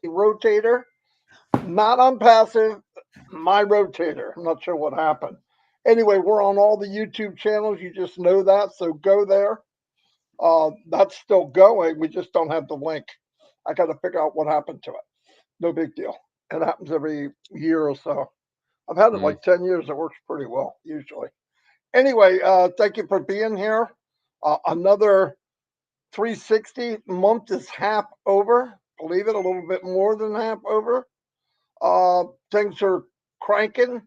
rotator, not Onpassive, my rotator. I'm not sure what happened. Anyway, we're on all the YouTube channels. You just know that, so go there. That's still going. We just don't have the link. I got to figure out what happened to it. No big deal. It happens every year or so. I've had it Mm. like 10 years. It works pretty well, usually. Anyway, thank you for being here. Another 360 month is half over. Believe it, a little bit more than half over. Things are cranking.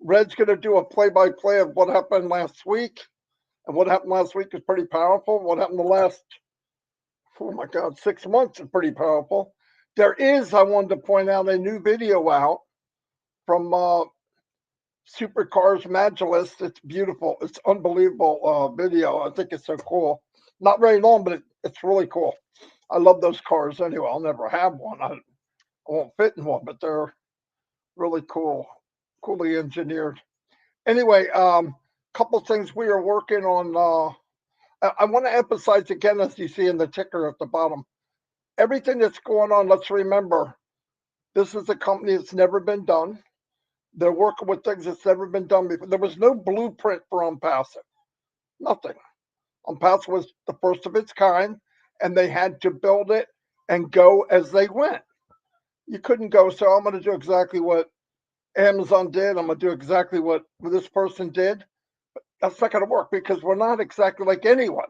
Red's going to do a play by play of what happened last week. And what happened last week is pretty powerful. What happened the last, oh my God, 6 months is pretty powerful. There is, I wanted to point out, a new video out from Supercars Magilist. It's beautiful. It's unbelievable video. I think it's so cool. Not very long, but it's really cool. I love those cars anyway. I'll never have one. I won't fit in one, but they're really cool, coolly engineered. Anyway, couple things we are working on. I want to emphasize again, as you see in the ticker at the bottom, everything that's going on. Let's remember, this is a company that's never been done. They're working with things that's never been done before. There was no blueprint for Onpassive. Nothing. Onpassive was the first of its kind, and they had to build it and go as they went. You couldn't go, so I'm going to do exactly what Amazon did. I'm going to do exactly what this person did. That's not going to work because we're not exactly like anyone.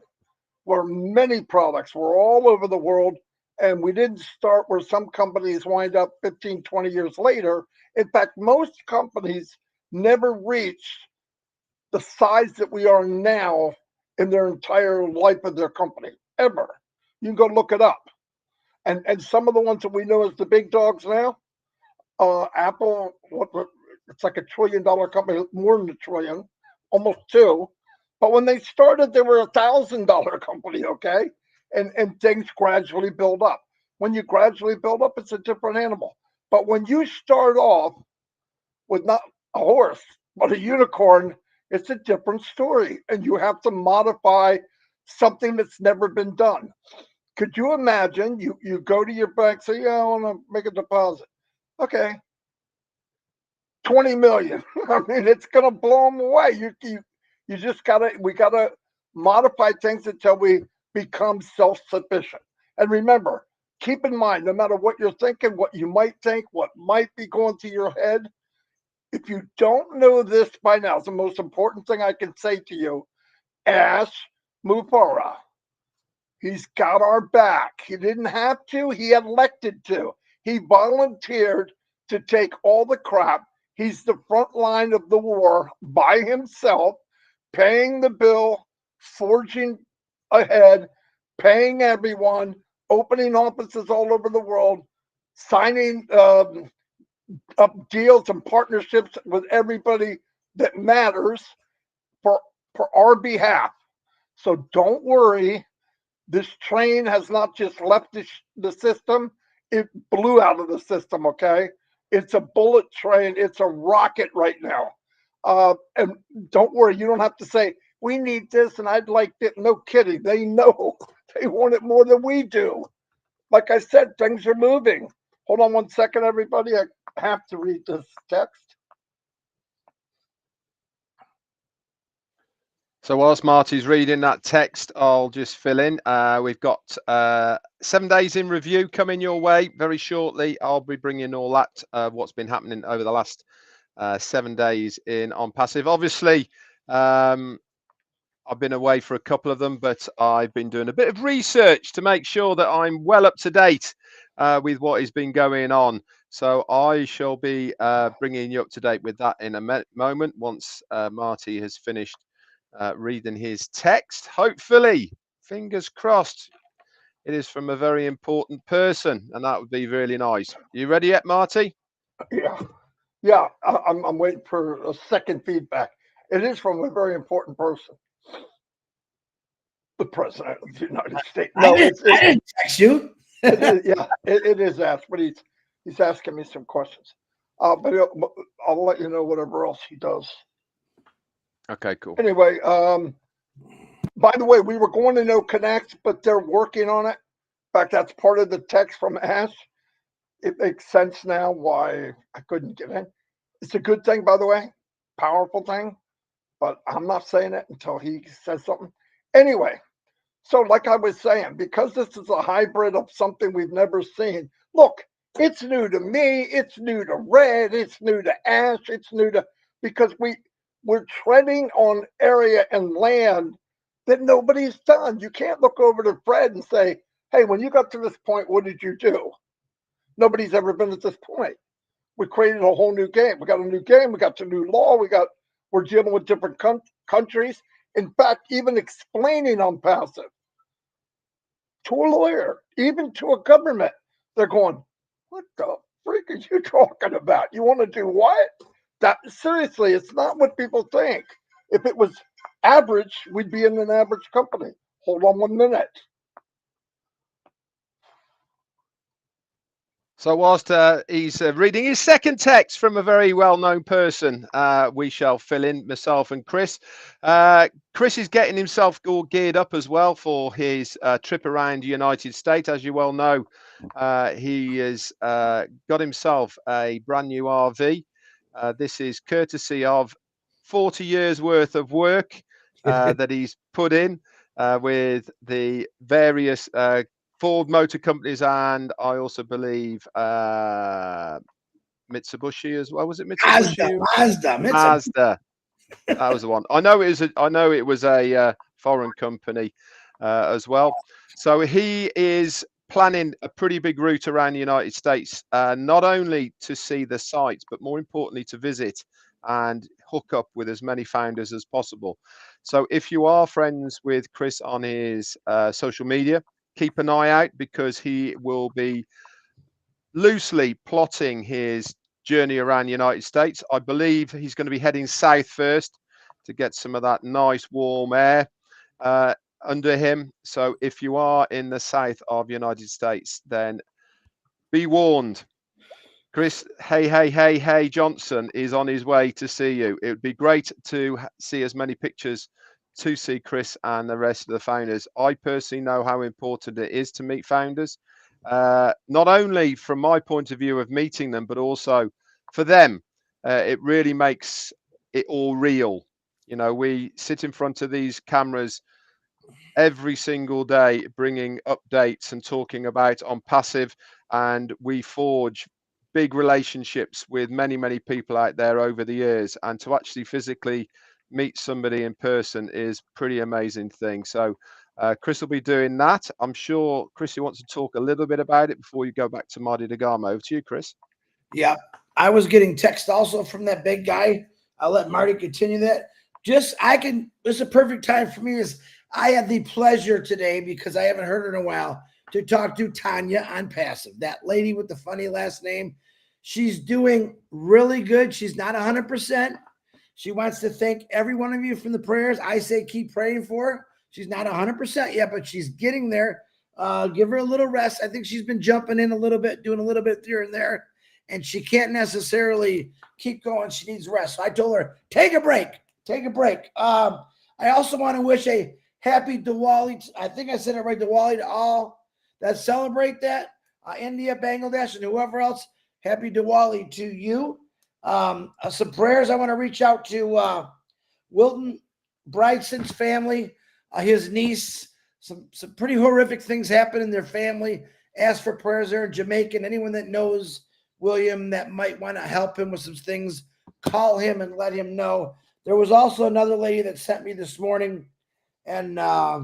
We're many products. We're all over the world. And we didn't start where some companies wind up 15, 20 years later. In fact, most companies never reach the size that we are now in their entire life of their company, ever. You can go look it up. And some of the ones that we know as the big dogs now, Apple, it's like $1 trillion company, more than a trillion, almost two. But when they started, they were $1,000 company, okay? And things gradually build up. When you gradually build up, it's a different animal. But when you start off with not a horse, but a unicorn, it's a different story. And you have to modify something that's never been done. Could you imagine you go to your bank, say, yeah, I want to make a deposit. Okay, 20 million. I mean, it's gonna blow them away. You just we gotta modify things until we become self-sufficient. And remember, keep in mind, no matter what you're thinking, what you might think, what might be going through your head, if you don't know this by now, it's the most important thing I can say to you. Ash Mufara. He's got our back. He didn't have to, he elected to. He volunteered to take all the crap. He's the front line of the war by himself, paying the bill, forging ahead, paying everyone, opening offices all over the world, signing up deals and partnerships with everybody that matters for our behalf. So don't worry. This train has not just left the system, it blew out of the system, okay? It's a bullet train, it's a rocket right now. And don't worry, you don't have to say, we need this and I'd like it. No kidding. They know they want it more than we do. Like I said, things are moving. Hold on one second, everybody. I have to read this text. So whilst Marty's reading that text, I'll just fill in. We've got 7 days in review coming your way very shortly. I'll be bringing all that, what's been happening over the last 7 days in Onpassive. Obviously, I've been away for a couple of them, but I've been doing a bit of research to make sure that I'm well up to date with what has been going on. So I shall be bringing you up to date with that in a moment once Marty has finished reading his text. Hopefully, fingers crossed, it is from a very important person, and that would be really nice. You ready yet, Marty? Yeah. I'm waiting for a second feedback. It is from a very important person, the president of the United States. No, I didn't text you. it is asked, but he's asking me some questions. But I'll let you know whatever else he does. Okay, cool. Anyway, by the way, we were going to No Connect, but they're working on it. In fact, that's part of the text from Ash. it makes sense now why I couldn't get in. It's a good thing, by the way, powerful thing, but I'm not saying it until he says something. Anyway, so like I was saying, because this is a hybrid of something we've never seen, look, it's new to me, it's new to Red, it's new to Ash, it's new to because we're treading on area and land that nobody's done. You can't look over to Fred and say, hey, when you got to this point, what did you do? Nobody's ever been at this point. We created a whole new game. We got a new game. We got the new law. We're dealing with different countries. In fact, even explaining Onpassive to a lawyer, even to a government, they're going, "What the freak are you talking about? You want to do what?" That seriously, it's not what people think. If it was average, we'd be in an average company. Hold on 1 minute. So whilst he's reading his second text from a very well-known person, we shall fill in, myself and Chris. Chris is getting himself all geared up as well for his trip around the United States. As you well know, he has got himself a brand new RV. This is courtesy of 40 years worth of work that he's put in with the various Ford Motor Companies, and I also believe Mitsubishi as well. Was it Mitsubishi? Mazda. That was the one. I know it was a foreign company as well. So he is planning a pretty big route around the United States, not only to see the sites, but more importantly to visit and hook up with as many founders as possible. So if you are friends with Chris on his social media, keep an eye out, because he will be loosely plotting his journey around the United States. I believe he's going to be heading south first to get some of that nice warm air under him. So if you are in the south of the United States, then be warned. Chris, hey Johnson is on his way to see you. It would be great to see as many pictures to see Chris and the rest of the founders. I personally know how important it is to meet founders, not only from my point of view of meeting them, but also for them. It really makes it all real. You know, we sit in front of these cameras every single day, bringing updates and talking about Onpassive, and we forge big relationships with many people out there over the years, and to actually physically meet somebody in person is pretty amazing thing. So Chris will be doing that. I'm sure Chris, you want to talk a little bit about it before you go back to Marty DeGarmo. Over to you, Chris. Yeah, I was getting text also from that big guy. I'll let Marty continue that. This is a perfect time for me. Is I had the pleasure today, because I haven't heard her in a while, to talk to Tanya Onpassive, that lady with the funny last name. She's doing really good. She's not 100%. She wants to thank every one of you from the prayers. I say keep praying for her. She's not 100% yet, but she's getting there. Give her a little rest. I think she's been jumping in a little bit, doing a little bit here and there, and she can't necessarily keep going. She needs rest. So I told her, take a break. Take a break. I also want to wish a happy Diwali. I think I said it right, Diwali, to all that celebrate that. India, Bangladesh, and whoever else. Happy Diwali to you. Some prayers. I want to reach out to Wilton Bryson's family, his niece. Some pretty horrific things happen in their family. Ask for prayers there in Jamaica. And anyone that knows William that might want to help him with some things, call him and let him know. There was also another lady that sent me this morning, and her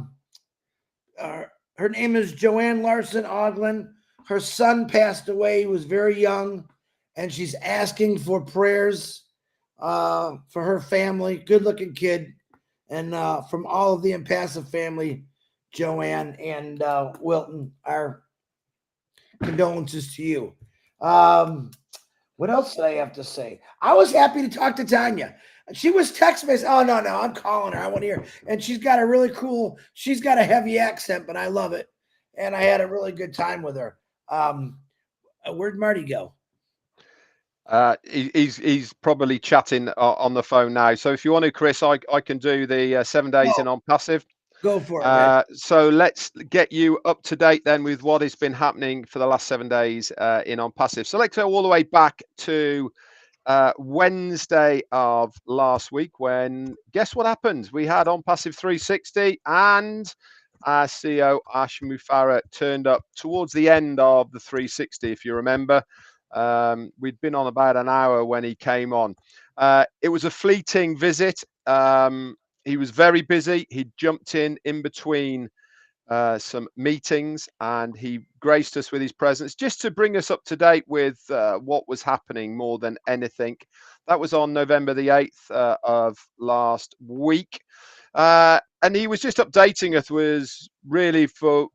name is Joanne Larson Oglin. Her son passed away. He was very young, and she's asking for prayers for her family. Good-looking kid. And from all of the Onpassive family, Joanne and Wilton, our condolences to you. What else did I have to say? I was happy to talk to Tanya. She was text me. Oh, no, I'm calling her. I want to hear. And she's got a heavy accent, but I love it. And I had a really good time with her. Where'd Marty go? He's probably chatting on the phone now. So if you want to, Chris, I can do the 7 days in Onpassive. Go for it, man. So let's get you up to date then with what has been happening for the last 7 days in Onpassive. So let's go all the way back to Wednesday of last week, when guess what happened? We had Onpassive 360, and our CEO Ash Mufareh turned up towards the end of the 360. If you remember, we'd been on about an hour when he came on. It was a fleeting visit. He was very busy. He jumped in between some meetings, and he graced us with his presence just to bring us up to date with what was happening more than anything. That was on November the 8th of last week. And he was just updating us, was really for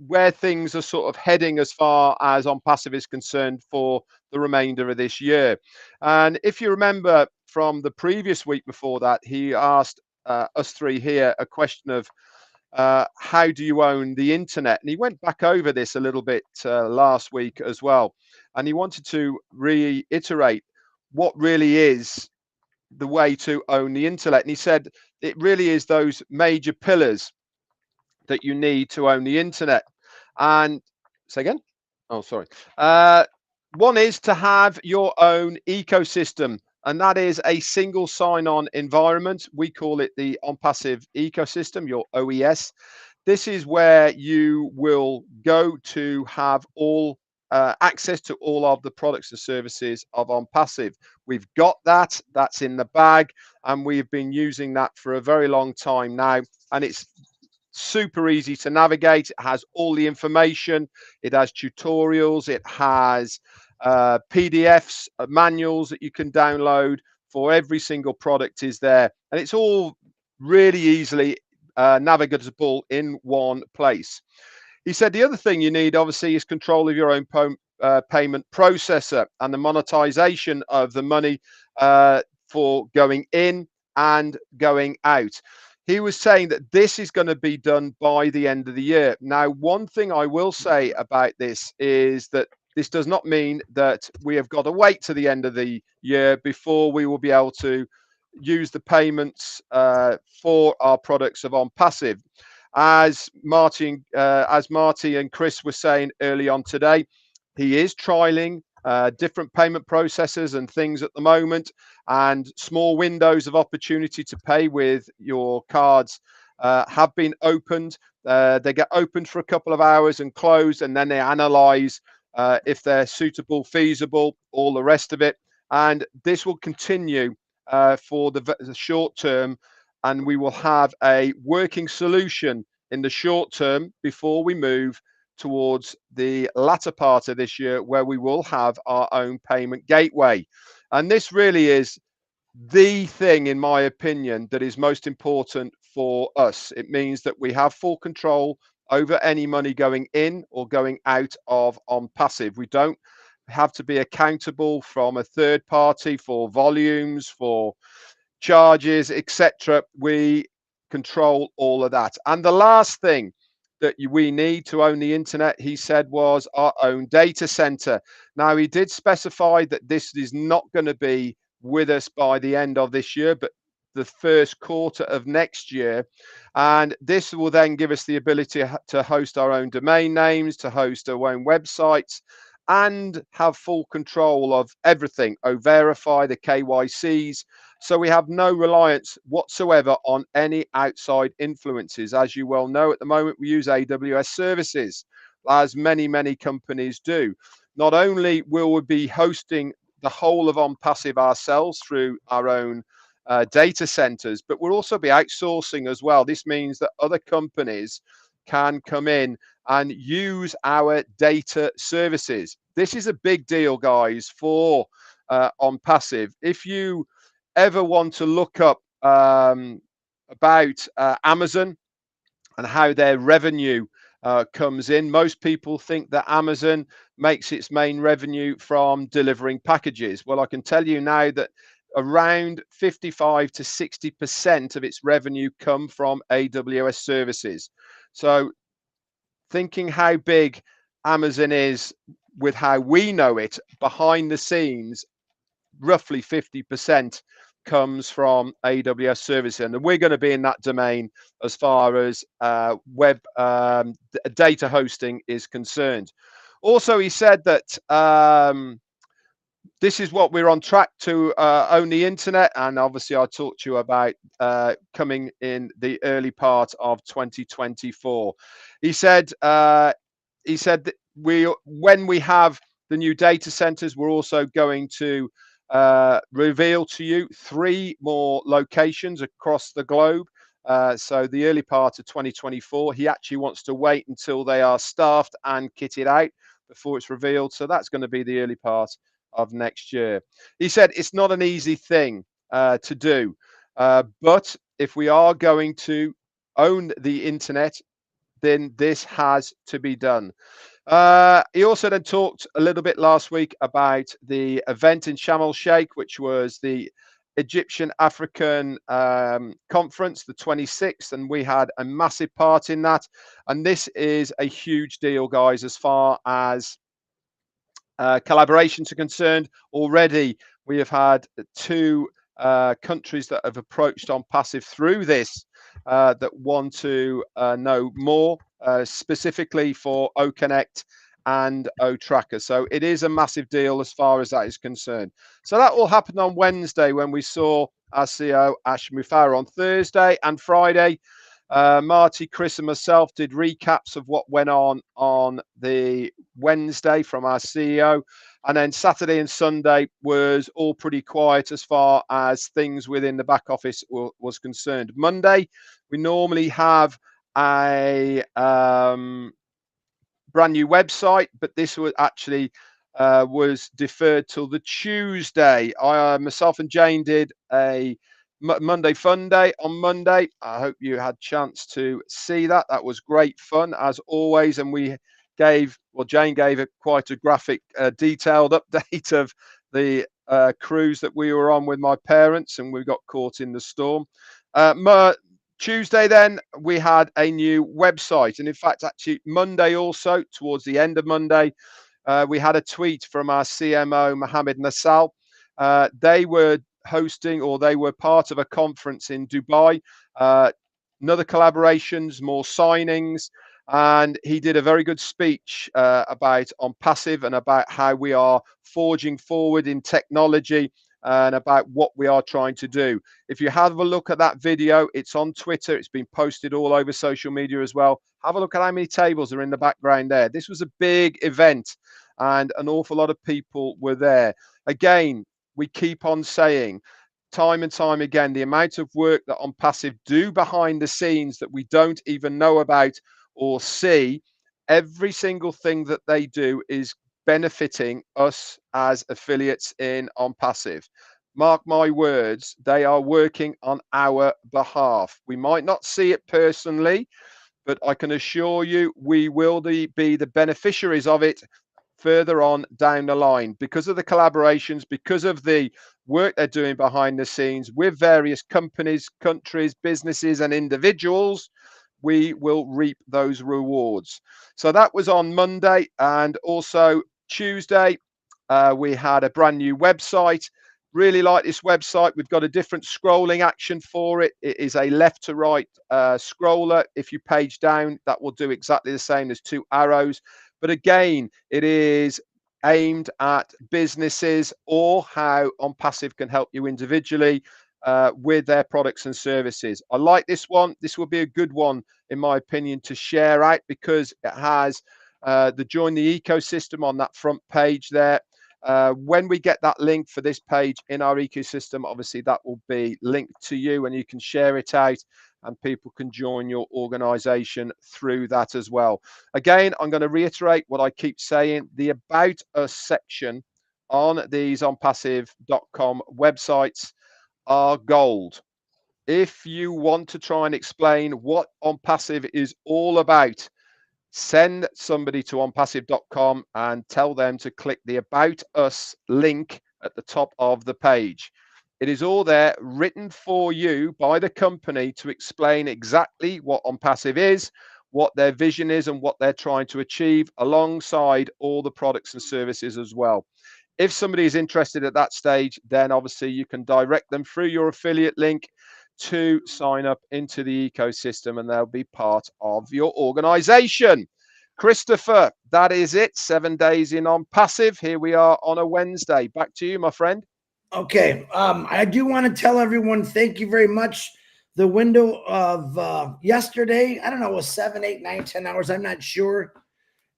where things are sort of heading as far as Onpassive is concerned for the remainder of this year. And if you remember from the previous week before that, he asked us three here a question of how do you own the internet? And he went back over this a little bit last week as well. And he wanted to reiterate what really is the way to own the internet. And he said it really is those major pillars that you need to own the internet. And say again? Oh, sorry. One is to have your own ecosystem, and that is a single sign-on environment. We call it the Onpassive ecosystem, your OES. This is where you will go to have all access to all of the products and services of Onpassive. We've got that. That's in the bag, and we've been using that for a very long time now, and it's super easy to navigate. It has all the information. It has tutorials. It has PDFs, manuals that you can download for every single product is there. And it's all really easily navigable in one place. He said the other thing you need, obviously, is control of your own payment processor and the monetization of the money for going in and going out. He was saying that this is going to be done by the end of the year. Now, one thing I will say about this is that this does not mean that we have got to wait to the end of the year before we will be able to use the payments for our products of Onpassive. As Marty and Chris were saying early on today, he is trialing different payment processors and things at the moment, and small windows of opportunity to pay with your cards have been opened. They get opened for a couple of hours and closed, and then they analyze if they're suitable, feasible, all the rest of it. And this will continue for the short term, and we will have a working solution in the short term before we move towards the latter part of this year, where we will have our own payment gateway. And this really is the thing, in my opinion, that is most important for us. It means that we have full control over any money going in or going out of Onpassive. We don't have to be accountable from a third party for volumes, for charges, etc. We control all of that. And the last thing that we need to own the internet, he said, was our own data center. Now, he did specify that this is not going to be with us by the end of this year, but the first quarter of next year. And this will then give us the ability to host our own domain names, to host our own websites, and have full control of everything, verify the KYCs. So we have no reliance whatsoever on any outside influences. As you well know, at the moment, we use AWS services, as many, many companies do. Not only will we be hosting the whole of Onpassive ourselves through our own data centers, but we'll also be outsourcing as well. This means that other companies can come in and use our data services. This is a big deal, guys, for Onpassive. If you ever want to look up about Amazon and how their revenue comes in, most people think that Amazon makes its main revenue from delivering packages. Well, I can tell you now that around 55 to 60% of its revenue come from AWS services. So thinking how big Amazon is with how we know it behind the scenes, roughly 50% comes from AWS service, and we're going to be in that domain as far as web data hosting is concerned. Also, he said that this is what we're on track to own the internet, and obviously I talked to you about coming in the early part of 2024. He said that when we have the new data centers, we're also going to reveal to you 3 more locations across the globe. So the early part of 2024, he actually wants to wait until they are staffed and kitted out before it's revealed. So that's going to be the early part of next year. He said it's not an easy thing to do, but if we are going to own the internet, then this has to be done. He also then talked a little bit last week about the event in Sharm el Sheikh, which was the Egyptian African conference, the 26th, and we had a massive part in that. And this is a huge deal, guys, as far as collaborations are concerned. Already, we have had 2 countries that have approached Onpassive through this that want to know more, specifically for OConnect and OTracker. So it is a massive deal as far as that is concerned. So that all happened on Wednesday when we saw our CEO Ash Mufara. On Thursday and Friday, Marty, Chris, and myself did recaps of what went on the Wednesday from our CEO. And then Saturday and Sunday was all pretty quiet as far as things within the back office was concerned. Monday, we normally have a brand new website, but this was actually was deferred till the Tuesday. Myself and Jane did a Monday Fun Day on Monday. I hope you had chance to see that. That was great fun as always, and we Jane gave quite a graphic, detailed update of the cruise that we were on with my parents, and we got caught in the storm. Tuesday, then we had a new website, and in fact, actually Monday also, towards the end of Monday, we had a tweet from our CMO Mohammed Nassal. They were hosting, or they were part of a conference in Dubai. Another collaborations, more signings, and he did a very good speech about Onpassive and about how we are forging forward in technology and about what we are trying to do. If you have a look at that video, it's on Twitter. It's been posted all over social media as well. Have a look at how many tables are in the background there. This was a big event and an awful lot of people were there. Again, we keep on saying time and time again, the amount of work that Onpassive do behind the scenes that we don't even know about or see, every single thing that they do is benefiting us as affiliates in Onpassive. Mark my words, they are working on our behalf. We might not see it personally, but I can assure you we will be the beneficiaries of it further on down the line because of the collaborations, because of the work they're doing behind the scenes with various companies, countries, businesses, and individuals. We will reap those rewards. So that was on Monday, and also Tuesday, we had a brand new website. Really like this website. We've got a different scrolling action for it. It is a left to right scroller. If you page down, that will do exactly the same. There's 2 arrows. But again, it is aimed at businesses or how Onpassive can help you individually with their products and services. I like this one. This will be a good one, in my opinion, to share out because it has the join the ecosystem on that front page there. When we get that link for this page in our ecosystem, obviously that will be linked to you and you can share it out and people can join your organization through that as well. Again, I'm going to reiterate what I keep saying. The About Us section on these onpassive.com websites are gold. If you want to try and explain what Onpassive is all about, send somebody to onpassive.com and tell them to click the About Us link at the top of the page. It is all there written for you by the company to explain exactly what Onpassive is, what their vision is, and what they're trying to achieve alongside all the products and services as well. If somebody is interested at that stage, then obviously you can direct them through your affiliate link to sign up into the ecosystem, and they'll be part of your organization. Christopher, that is it. 7 days in Onpassive. Here we are on a Wednesday. Back to you, my friend. Okay. I do want to tell everyone, thank you very much. The window of yesterday, I don't know, it was 7, 8, 9, 10 hours. I'm not sure.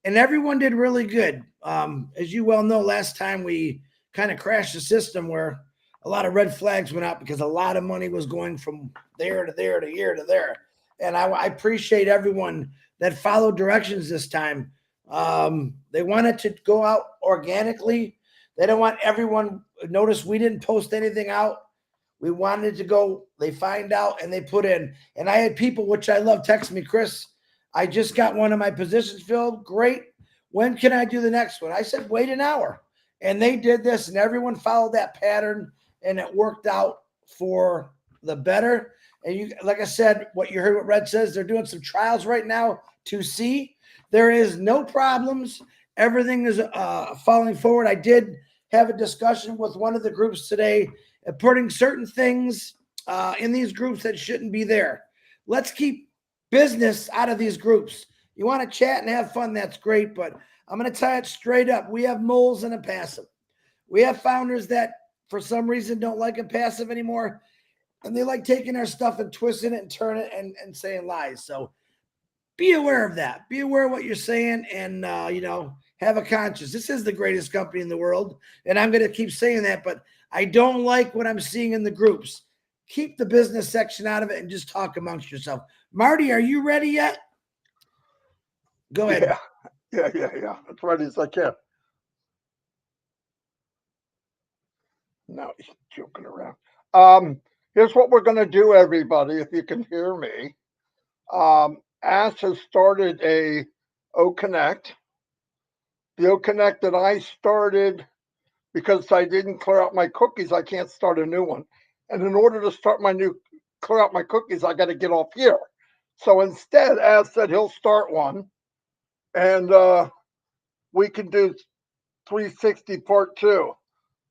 And everyone did really good. As you well know, last time we kind of crashed the system where a lot of red flags went out because a lot of money was going from there to there to here to there. And I appreciate everyone that followed directions this time. They wanted to go out organically. They don't want everyone. Notice we didn't post anything out. We wanted to go. They find out and they put in. And I had people, which I love, text me, Chris, I just got one of my positions filled. Great. When can I do the next one? I said, wait an hour. And they did this, and everyone followed that pattern, and it worked out for the better. And you, like I said, what you heard what Red says, they're doing some trials right now to see. There is no problems. Everything is falling forward. I did have a discussion with one of the groups today, putting certain things in these groups that shouldn't be there. Let's keep business out of these groups. You want to chat and have fun, that's great, but I'm going to tie it straight up. We have moles in Onpassive. We have founders that for some reason don't like Onpassive anymore, and they like taking our stuff and twisting it and turning it and saying lies. So be aware of that. Be aware of what you're saying, and have a conscience. This is the greatest company in the world, and I'm going to keep saying that, but I don't like what I'm seeing in the groups. Keep the business section out of it and just talk amongst yourself. Marty, are you ready yet? Go ahead. Yeah. As ready as I can. No, he's joking around. Here's what we're going to do, everybody, if you can hear me. Ash has started a O-Connect. The O-Connect that I started, because I didn't clear out my cookies, I can't start a new one. And in order to start clear out my cookies, I got to get off here. So instead, Ash said he'll start one, and we can do 360 part 2.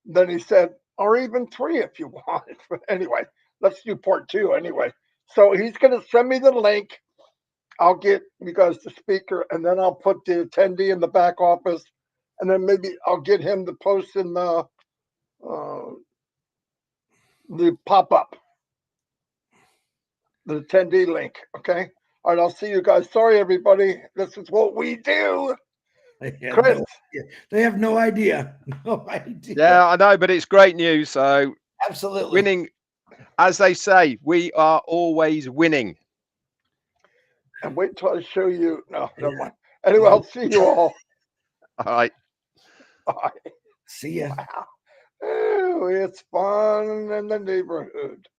Then he said, or even 3 if you want. But anyway, let's do part 2 anyway. So he's going to send me the link. I'll get you guys the speaker, and then I'll put the attendee in the back office, and then maybe I'll get him to post in the pop-up, the attendee link. Okay. All right. I'll see you guys. Sorry, everybody. This is what we do. Chris. They have no idea. No idea. Yeah, I know, but it's great news. So absolutely winning, as they say, we are always winning. And wait till I show you. No, never mind. Anyway, I'll see you all. All right. Bye. See ya. Wow. Oh, it's fun in the neighborhood.